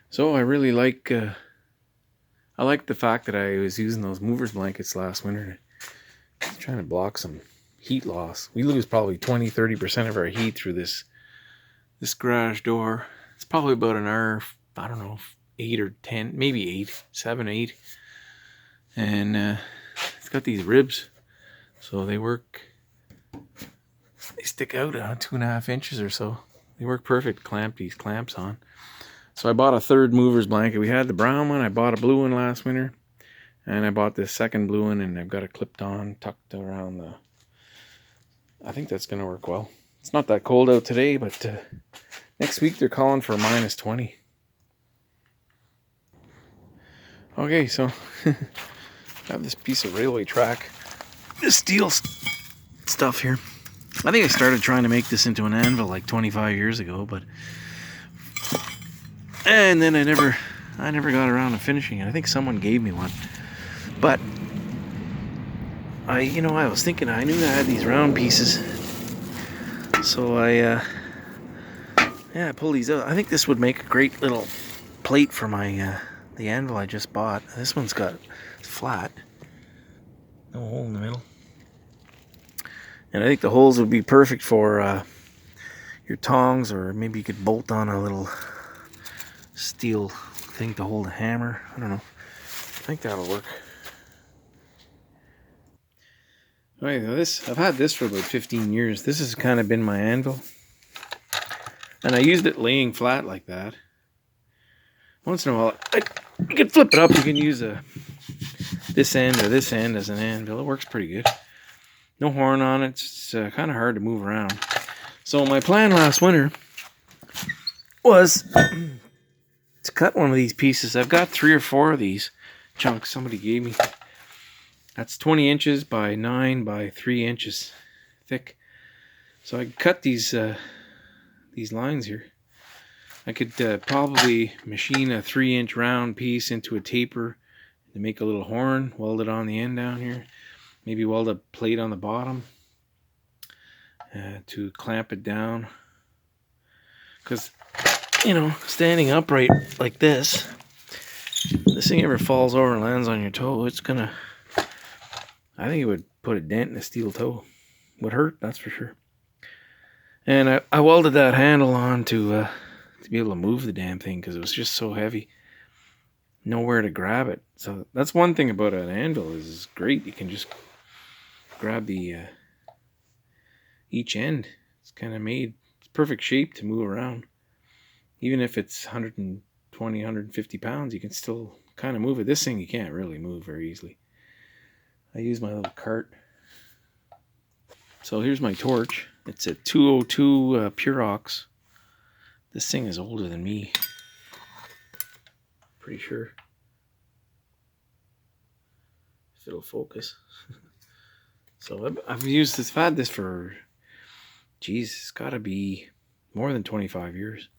So I really like I like the fact that I was using those movers blankets last winter, trying to block some heat loss. We lose probably 20-30% of our heat through this garage door. It's probably about an hour, I don't know, 8 or 10, maybe 8, 7, 8. And it's got these ribs, so they stick out 2.5 inches or so. They work perfect. Clamp these clamps on. So I bought a third movers blanket. We had the brown one. I bought a blue one last winter. And I bought this second blue one, and I've got it clipped on, tucked around the... I think that's going to work well. It's not that cold out today, but next week they're calling for -20. Okay, so I have this piece of railway track. This steel stuff here. I think I started trying to make this into an anvil like 25 years ago, but... And then I never got around to finishing it. I think someone gave me one. But I was thinking, I knew I had these round pieces, so I pull these out. I think this would make a great little plate for my the anvil I just bought. This one's it's flat, no hole in the middle, and I think the holes would be perfect for your tongs, or maybe you could bolt on a little steel thing to hold a hammer. I don't know. I think that'll work. Alright, now I've had this for about 15 years. This has kind of been my anvil. And I used it laying flat like that. Once in a while, you can flip it up. You can use this end or this end as an anvil. It works pretty good. No horn on it. It's kind of hard to move around. So my plan last winter was to cut one of these pieces. I've got 3 or 4 of these chunks somebody gave me. That's 20 inches by 9 by 3 inches thick. So I cut these lines here. I could probably machine a 3-inch round piece into a taper to make a little horn, weld it on the end down here. Maybe weld a plate on the bottom to clamp it down. Because, standing upright like this thing ever falls over and lands on your toe, it's gonna... I think it would put a dent in a steel toe. Would hurt, that's for sure. And I welded that handle on to be able to move the damn thing, because it was just so heavy. Nowhere to grab it. So that's one thing about an anvil, is it's great. You can just grab the each end. It's kind of made, it's perfect shape to move around. Even if it's 120, 150 pounds, you can still kind of move it. This thing you can't really move very easily. I use my little cart. So here's my torch. It's a 202 Purox. This thing is older than me. Pretty sure. If it'll focus. So I've had this for, geez, it's got to be more than 25 years.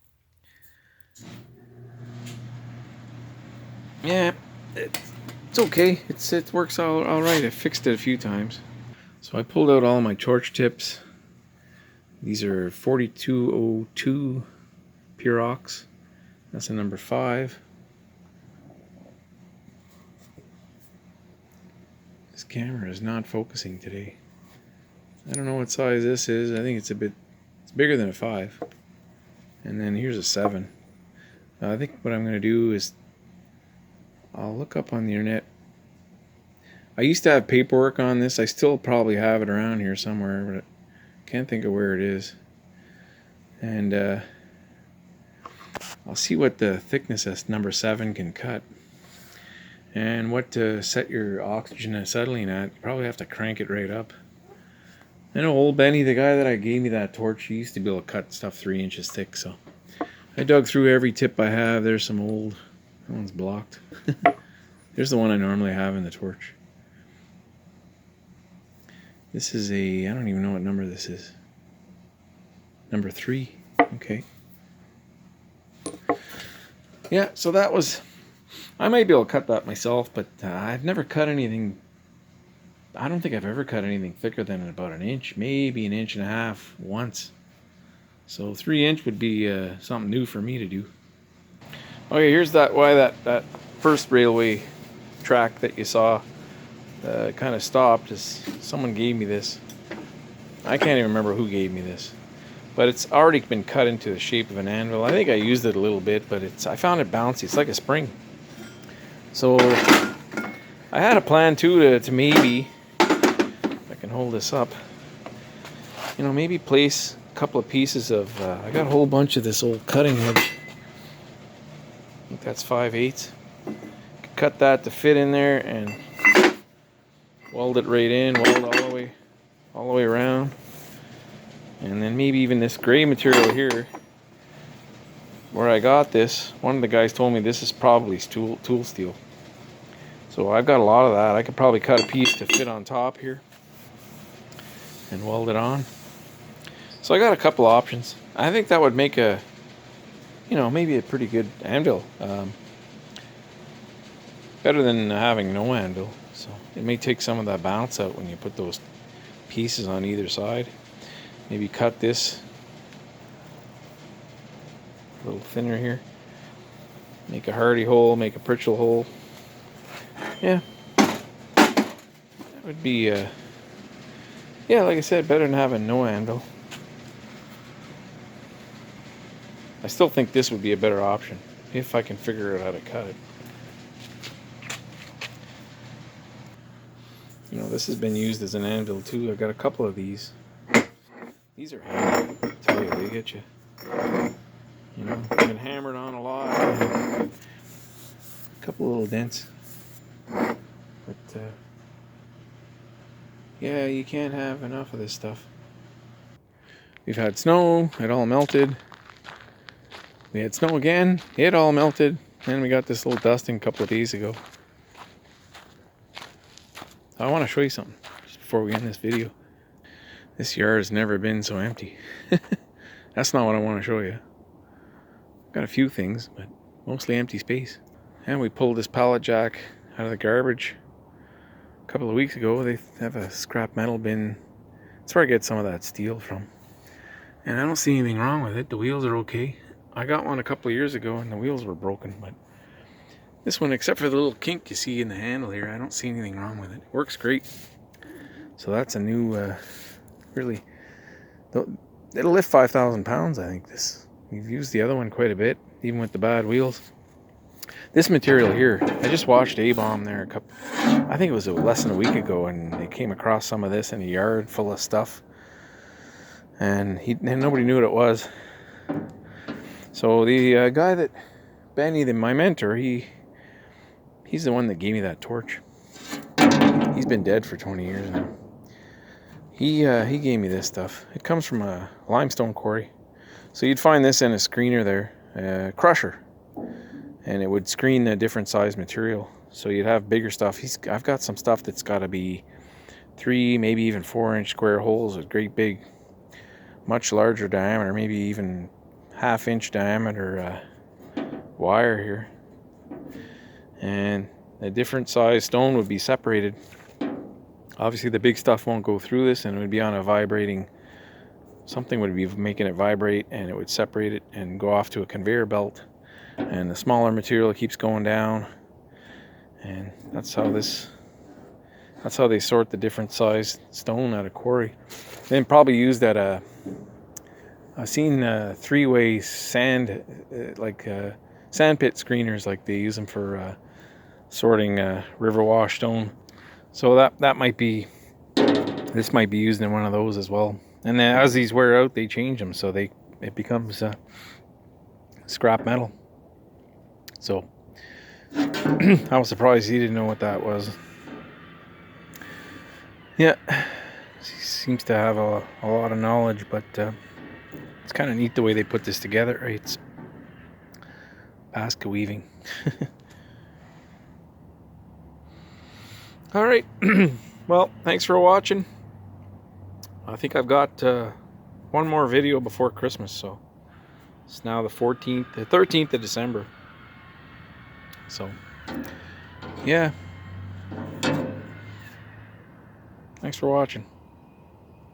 Yeah, it's okay. It works all right. I fixed it a few times. So I pulled out all my torch tips. These are 4202 Purox. That's a number 5. This camera is not focusing today. I don't know what size this is. I think it's bigger than a 5. And then here's a 7. I think what I'm going to do is I'll look up on the internet. I used to have paperwork on this. I still probably have it around here somewhere, but I can't think of where it is. And I'll see what the thickness of number 7 can cut. And what to set your oxygen acetylene at. You probably have to crank it right up. I know old Benny, the guy that gave me that torch, he used to be able to cut stuff 3 inches thick. So I dug through every tip I have. There's some old... That one's blocked. There's the one I normally have in the torch. This is I don't even know what number this is. Number 3. Okay. Yeah, so that was... I might be able to cut that myself, but I've never cut anything... I don't think I've ever cut anything thicker than about an inch. Maybe an inch and a half once. So 3 inch would be something new for me to do. Okay, here's why that first railway track that you saw kind of stopped. Is someone gave me this. I can't even remember who gave me this, but it's already been cut into the shape of an anvil. I think I used it a little bit, but I found it bouncy. It's like a spring. So I had a plan too to maybe, if I can hold this up, you know, maybe place a couple of pieces of, I got a whole bunch of this old cutting edge. I think that's 5/8. Cut that to fit in there and weld it right in, weld all the way around. And then maybe even this gray material here, where I got this, one of the guys told me this is probably tool steel. So I've got a lot of that. I could probably cut a piece to fit on top here and weld it on. So I got a couple options. I think that would make a, you know, maybe a pretty good anvil. Better than having no anvil. So it may take some of that bounce out when you put those pieces on either side. Maybe cut this a little thinner here. Make a hardy hole, make a Pritchell hole. Yeah, that would be, yeah, like I said, better than having no anvil. I still think this would be a better option if I can figure out how to cut it. You know, this has been used as an anvil too. I've got a couple of these. These are handy. I tell you, they get you. You know, been hammered on a lot. A couple little dents. But yeah, you can't have enough of this stuff. We've had snow. It all melted. We had snow again. It all melted. And we got this little dusting a couple of days ago. I want to show you something just before we end this video. This yard has never been so empty. That's not what I want to show you. Got a few things, but mostly empty space. And we pulled this pallet jack out of the garbage a couple of weeks ago. They have a scrap metal bin. That's where I get some of that steel from. And I don't see anything wrong with it. The wheels are okay. I got one a couple of years ago and the wheels were broken, but this one, except for the little kink you see in the handle here, I don't see anything wrong with it. It works great. So that's a new, really, it'll lift 5,000 pounds, I think. We've used the other one quite a bit, even with the bad wheels. This material here, I just watched A-Bomb there I think it was less than a week ago, and they came across some of this in a yard full of stuff. And nobody knew what it was. So the guy that, Benny, my mentor, he's the one that gave me that torch. He's been dead for 20 years now. He gave me this stuff. It comes from a limestone quarry. So you'd find this in a screener there, crusher. And it would screen a different size material. So you'd have bigger stuff. I've got some stuff that's got to be 3, maybe even 4-inch square holes with great big, much larger diameter, maybe even 1/2-inch diameter wire here. And a different size stone would be separated. Obviously the big stuff won't go through this, and it would be on a vibrating, something would be making it vibrate, and it would separate it and go off to a conveyor belt. And the smaller material keeps going down, and that's how they sort the different size stone out of quarry. Then probably used at I've seen 3-way sand, sand pit screeners, like they use them for sorting river wash stone. So that might be, this might be used in one of those as well. And then as these wear out, they change them, so it becomes scrap metal. So I was surprised he didn't know what that was. Yeah, he seems to have a lot of knowledge, but it's kind of neat the way they put this together. It's basket weaving. All right. Well, thanks for watching. I think I've got one more video before Christmas, so it's now the 13th of December. So, yeah. Thanks for watching.